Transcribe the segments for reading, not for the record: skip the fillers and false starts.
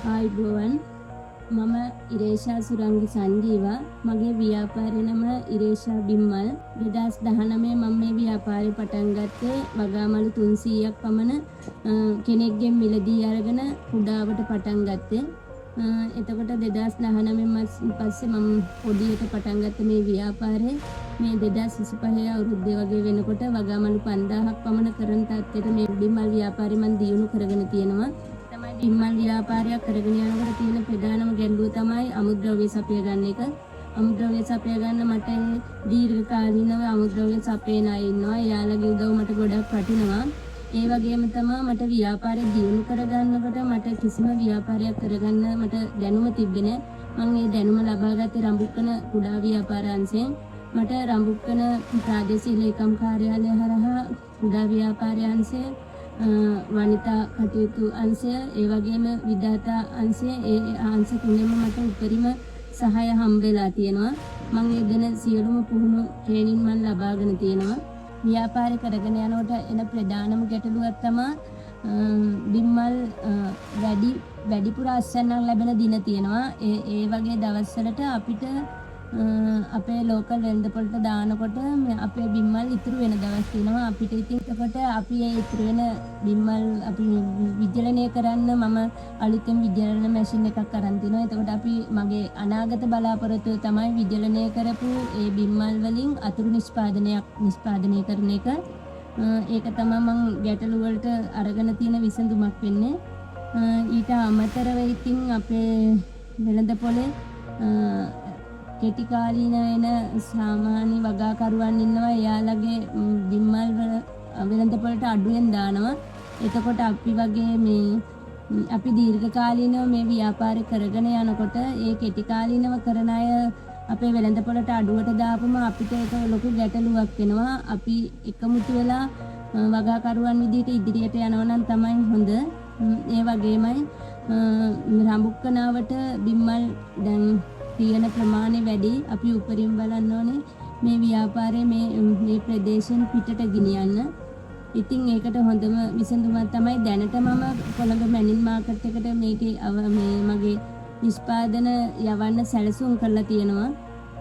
ආයුබෝවන් මම ඉරේෂා සුරංගි සංජීවා මගේ ව්‍යාපාරේ නම ඉරේෂා බිම්මල් 2019 මම මේ ව්‍යාපාරේ පටන් ගත්තේ වගාමළු 300ක් පමණ කෙනෙක්ගෙන් මිලදී අරගෙන කුඩාවට පටන් ගත්තේ. එතකොට 2019 පස්සේ මම පොඩියට පටන් ගත්ත මේ ව්‍යාපාරේ මේ 2025 අවුරුද්දේ වගේ වෙනකොට වගාමළු 5000ක් පමණ කරන තත්ත්වයට මේ බිම්මල් ව්‍යාපාරේ මම දියුණු කරගෙන තියෙනවා. බිම්මල් ව්‍යාපාරයක් කරගෙන යනකොට තියෙන ප්‍රධානම ගැටලුව තමයි අමුද්‍රව්‍ය සපය ගන්න එක. අමුද්‍රව්‍ය සපය ගන්න මට දීර්ඝකාලීනව අමුද්‍රව්‍ය සපයන අය ඉන්නවා. එයාලගේ උදව් මට ගොඩක් වටිනවා. ඒ වගේම තමයි මට ව්‍යාපාරය දියුණු කරගන්නකොට මට කිසිම ව්‍යාපාරයක් කරගන්න මට දැනුම තිබෙන්නේ නැහැ. මම මේ දැනුම ලබා ගත්තේ රඹුක්කන කුඩා ව්‍යාපාර අංශයෙන්. මට රඹුක්කන ප්‍රාදේශීය ලේකම් කාර්යාලය හරහා කුඩා ව්‍යාපාර අංශය වනිතා කටයුතු අංශය ඒ වගේම විධාතා අංශය ඒ අංශ තුනෙම මට උපරිම සහාය හම්බෙලා තියෙනවා. මම ඒ දෙන සියලුම පුහුණු ට්‍රේනින් මම ලබාගෙන තියෙනවා. ව්‍යාපාරය කරගෙන යනකොට එන ප්‍රධානම ගැටලුවක් තමයි බිම්මල් වැඩිපුර අස්වැන්නක් ලැබෙන දින තියෙනවා. ඒ වගේ දවස්වලට අපිට අපේ ලෝකල් වෙළඳපොළට දානකොට අපේ බිම්මල් ඉතුරු වෙන දවස් තියෙනවා. අපිට ඉතින් එතකොට අපි ඒ ඉතුරු වෙන බිම්මල් අපි විජලනය කරන්න මම අලුතෙන් විජලන මැෂින් එකක් අරන් තිනවා. එතකොට අපි මගේ අනාගත බලාපොරොත්තුව තමයි විජලනය කරපු ඒ බිම්මල් වලින් අතුරු නිෂ්පාදනය කරන එක. ඒක තමයි මම ගැටලු වලට අරගෙන තියෙන විසඳුමක් වෙන්නේ. ඊට අමතරව ඉතින් අපේ වෙළඳපොලේ කෙටි කාලීන වෙන සාමාන්‍ය වගාකරුවන් ඉන්නවා. එයාලගේ බිම්මල් වෙළඳපොළට අඩුවෙන් දානවා. එතකොට අපි දීර්ඝකාලීනව මේ ව්‍යාපාරය කරගෙන යනකොට ඒ කෙටි කාලීනව කරන අය අපේ වෙළඳපොළට අඩුවට දාපුම අපිට ඒක ලොකු ගැටලුවක් වෙනවා. අපි එකමුතු වෙලා වගාකරුවන් විදිහට ඉදිරියට යනවා නම් තමයි හොඳ. ඒ වගේමයි රඹුක්කනාවට බිම්මල් දැන් තියෙන ප්‍රමාණය වැඩි. අපි උපරිම බලන්න ඕනේ මේ ව්‍යාපාරයේ මේ ප්‍රදේශෙන් පිටට ගෙනියන්න. ඉතින් ඒකට හොඳම විසඳුමක් තමයි දැනට මම කොළඹ මැනින් මාකට් එකට මගේ නිෂ්පාදන යවන්න සැලසුම් කරලා තියෙනවා.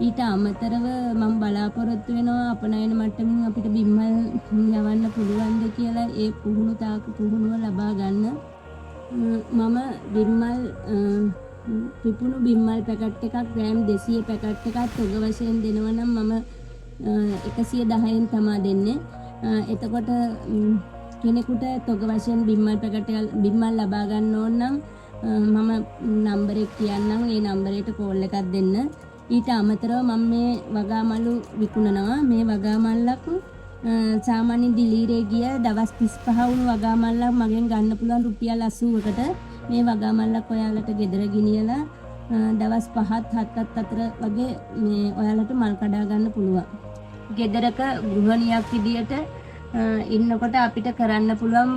ඊට අමතරව මම බලාපොරොත්තු වෙනවා අපනයන මට්ටමින් අපිට බිම්මල් යවන්න පුළුවන්ද කියලා ඒ පුහුණුව ලබා ගන්න. මම බිම්මල් පිපුණු බිම්මල් පැකට් එකක් ග්‍රෑම් 200 පැකට් එකක් තොග වශයෙන් දෙනවා නම් මම 110න් තමයි දෙන්නේ. එතකොට කෙනෙකුට තොග වශයෙන් බිම්මල් ලබා ගන්න ඕන නම් මම නම්බර් එක කියන්නම්. ඒ නම්බරයට කෝල් එකක් දෙන්න. ඊට අමතරව මම මේ වගාමළු විකුණනවා. මේ වගාමල්ලක් සාමාන්‍ය දිලීරේ ගිය දවස් 35 වුණු වගාමල්ලක් මගෙන් ගන්න පුළුවන් රුපියල් 80කට මේ වගාමල්ලක් ඔයාලට ගෙදර ගෙනියලා දවස් 5ත් 7ත් අතර වගේ මේ ඔයාලට මල් කඩා ගන්න පුළුවන්. ගෙදරක ගෘහණියක් විදියට ඉන්නකොට අපිට කරන්න පුළුවන්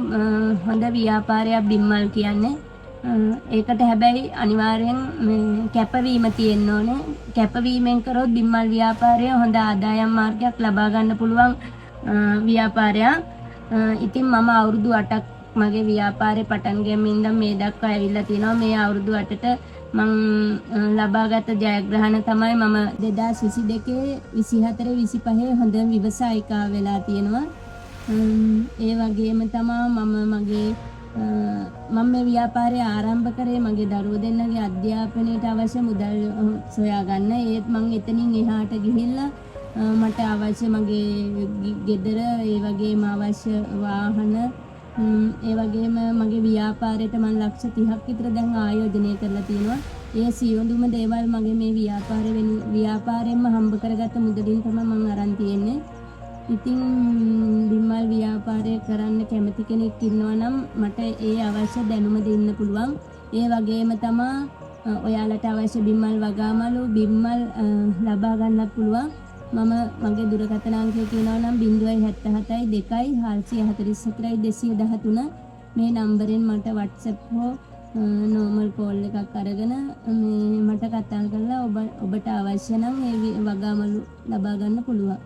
හොඳ ව්‍යාපාරයක් බිම්මල් කියන්නේ. ඒකට හැබැයි අනිවාර්යෙන් කැපවීම තියෙන්න ඕනේ. කැපවීමෙන් කරොත් බිම්මල් ව්‍යාපාරය හොඳ ආදායම් මාර්ගයක් ලබා ගන්න පුළුවන් ව්‍යාපාරයක්. ඉතින් මම අවුරුදු 8ක් මගේ ව්‍යාපාරේ පටන් ගැනීම ඉඳන් මේ දක්වා ඇවිල්ලා තියෙනවා. මේ අවුරුදු 8ට මම ලබාගත් ජයග්‍රහණ තමයි මම 2022 24 25 හොඳ ව්‍යවසායිකා වෙලා තියෙනවා. ඒ වගේම තමයි මම මේ ව්‍යාපාරය ආරම්භ කරේ මගේ දරුවෝ දෙන්නගේ අධ්‍යාපනයට අවශ්‍ය මුදල් සොයා ගන්න. ඒත් මම එතනින් එහාට ගිහිල්ලා මට අවශ්‍ය මගේ ගෙදර ඒ වගේම අවශ්‍ය වාහන ඒ වගේම මගේ ව්‍යාපාරයට මම ලක්ෂ 30ක් විතර දැන් ආයෝජනය කරලා තියෙනවා. ඒ සියලුම දේවල් මගේ මේ ව්‍යාපාරයෙන්ම හම්බ කරගත්ත මුදලින් තමයි මම අරන් තියෙන්නේ. ඉතින් බිම්මල් ව්‍යාපාරය කරන්න කැමති කෙනෙක් ඉන්නවා නම් මට ඒ අවශ්‍ය දැනුම දෙන්න පුළුවන්. ඒ වගේම තමයි ඔයාලට අවශ්‍ය බිම්මල් වගාමළු බිම්මල් ලබා ගන්නත් පුළුවන්. මම මගේ දුරකථන අංකය කියනවා නම් 077 2 444 213 මේ නම්බරෙන් මට WhatsApp හෝ normal call එකක් අරගෙන මට කතා කරලා ඔබට අවශ්‍ය නම් මේ වගාමළු ලබා ගන්න පුළුවන්.